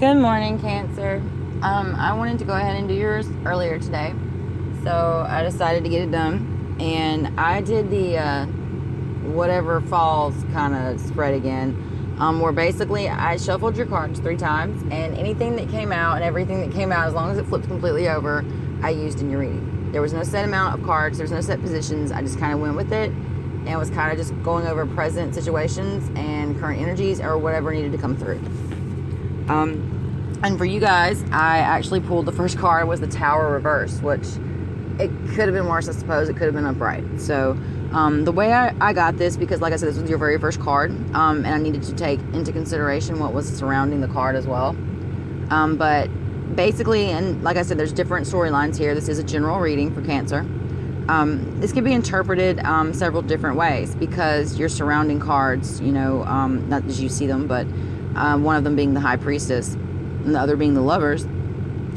Good morning, Cancer. I wanted to go ahead and do yours earlier today, so I decided to get it done. And I did the whatever falls kind of spread again, where basically I shuffled your cards 3 times, and anything that came out and everything that came out, as long as it flipped completely over, I used in your reading. There was no set amount of cards, there was no set positions. I just kind of went with it and was kind of just going over present situations and current energies or whatever needed to come through. And for you guys, I actually pulled the first card was the Tower reverse, which it could have been worse, I suppose. It could have been upright. So the way I got this, because like I said, this was your very first card, and I needed to take into consideration what was surrounding the card as well. But basically, and like I said, there's different storylines here. This is a general reading for Cancer. This can be interpreted several different ways, because your surrounding cards, not as you see them, but one of them being the High Priestess and the other being the Lovers.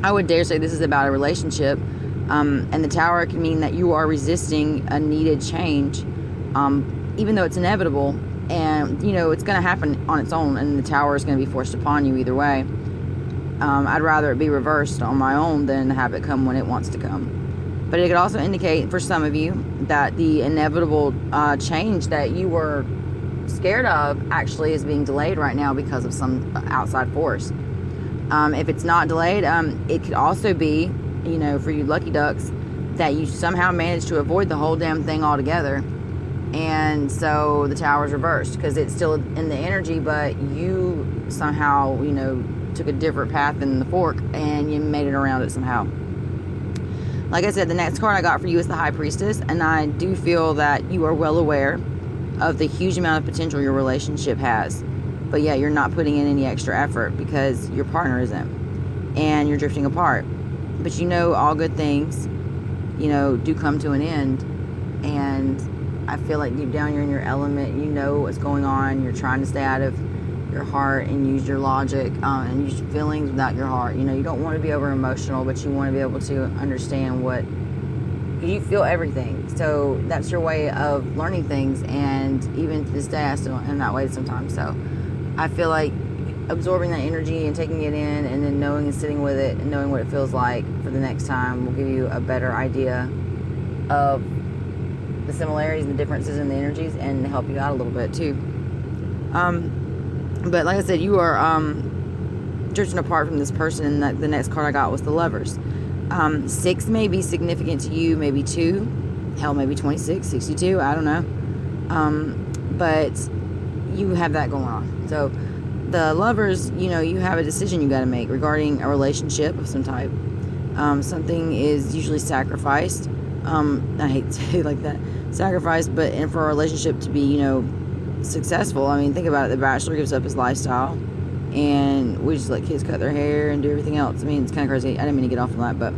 I would dare say this is about a relationship, and the Tower can mean that you are resisting a needed change, even though it's inevitable, and it's going to happen on its own, and the Tower is going to be forced upon you either way. I'd rather it be reversed on my own than have it come when it wants to come. But it could also indicate for some of you that the inevitable change that you were scared of actually is being delayed right now because of some outside force. If it's not delayed, it could also be, for you lucky ducks, that you somehow managed to avoid the whole damn thing altogether. And so the Tower's reversed because it's still in the energy, but you somehow, took a different path than the fork and you made it around it somehow. Like I said, the next card I got for you is the High Priestess, and I do feel that you are well aware of the huge amount of potential your relationship has, but yet you're not putting in any extra effort because your partner isn't, and you're drifting apart. But all good things, do come to an end, and I feel like deep down you're in your element. You know what's going on. You're trying to stay out of your heart and use your logic and use your feelings without your heart. You don't want to be over emotional, but you want to be able to understand you feel everything. So that's your way of learning things, and even to this day I still am that way sometimes. So I feel like absorbing that energy and taking it in, and then knowing and sitting with it and knowing what it feels like for the next time will give you a better idea of the similarities and the differences in the energies, and help you out a little bit too. But like I said, you are drifting apart from this person, and the next card I got was the Lovers. 6 may be significant to you, maybe 2, hell, maybe 26, 62, I don't know. But you have that going on. So the Lovers, you have a decision you got to make regarding a relationship of some type. Something is usually sacrificed. I hate to say it like that, sacrificed, and for a relationship to be, successful. I mean, think about it. The Bachelor gives up his lifestyle, and we just let kids cut their hair and do everything else. I mean, it's kind of crazy. I didn't mean to get off on that, but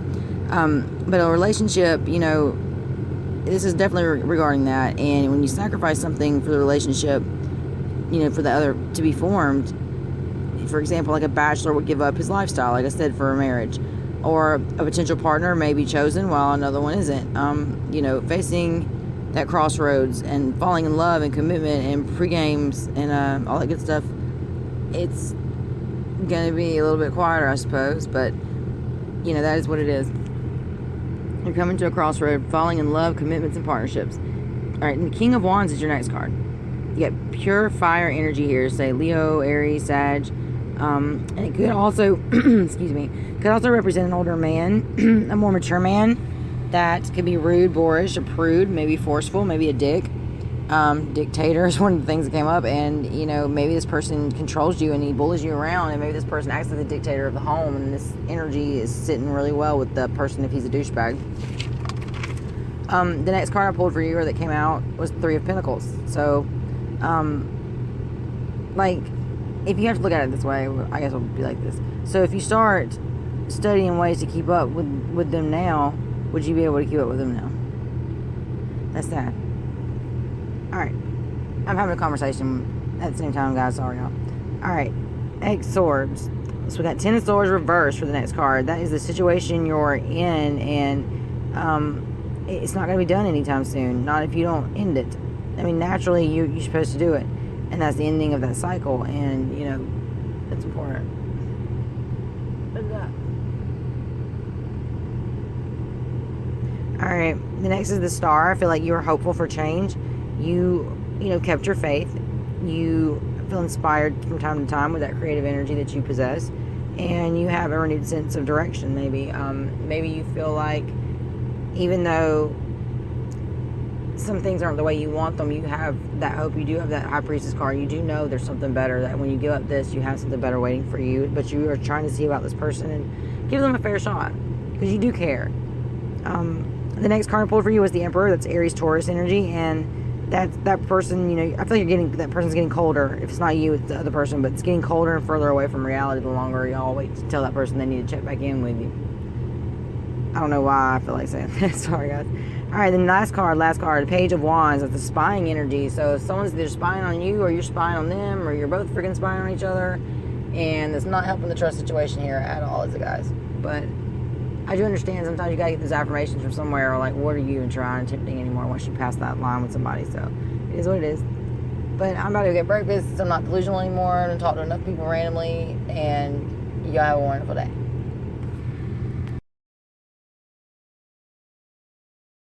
a relationship, this is definitely regarding that. And when you sacrifice something for the relationship, for the other to be formed, for example, like a bachelor would give up his lifestyle, like I said, for a marriage, or a potential partner may be chosen while another one isn't. Facing that crossroads and falling in love and commitment and pre-games and all that good stuff, it's gonna be a little bit quieter, I suppose, but that is what it is. You're coming to a crossroad, falling in love, commitments, and partnerships. All right, and the King of Wands is your next card. You got pure fire energy here, say Leo, Aries, Sag, and it could also could also represent an older man, a more mature man that could be rude, boorish, a prude, maybe forceful, maybe a dick. Dictator is one of the things that came up, and maybe this person controls you and he bullies you around, and maybe this person acts like the dictator of the home, and this energy is sitting really well with the person if he's a douchebag. The next card I pulled for you, or that came out, was 3 of Pentacles. So if you have to look at it this way, I guess it'll be like this. So if you start studying ways to keep up with them now, would you be able to keep up with them now? That's that. Alright. I'm having a conversation at the same time, guys. Sorry, y'all. Alright. 8 Swords. So we got 10 of Swords reversed for the next card. That is the situation you're in, and it's not going to be done anytime soon. Not if you don't end it. I mean, naturally, you're supposed to do it. And that's the ending of that cycle. And, it's important. What is that? All right. The next is the Star. I feel like you are hopeful for change. You kept your faith. You feel inspired from time to time with that creative energy that you possess, and you have a renewed sense of direction. Maybe you feel like, even though some things aren't the way you want them, you have that hope. You do have that High Priestess card. You do know there's something better, that when you give up this, you have something better waiting for you, but you are trying to see about this person and give them a fair shot because you do care. The next card I pulled for you was the Emperor. That's Aries Taurus energy, and that person, I feel like that person's getting colder. If it's not you, it's the other person, but it's getting colder and further away from reality the longer y'all wait to tell that person they need to check back in with you. I don't know why I feel like saying that. Sorry, guys. All right, then last card, the Page of Wands. That's the spying energy. So if someone's either spying on you, or you're spying on them, or you're both freaking spying on each other, and it's not helping the trust situation here at all, is it, guys? But I do understand sometimes you gotta get those affirmations from somewhere, or like, what are you even trying attempting anymore once you pass that line with somebody? So it is what it is. But I'm about to go get breakfast, so I'm not delusional anymore. I'm gonna talk to enough people randomly, and y'all have a wonderful day.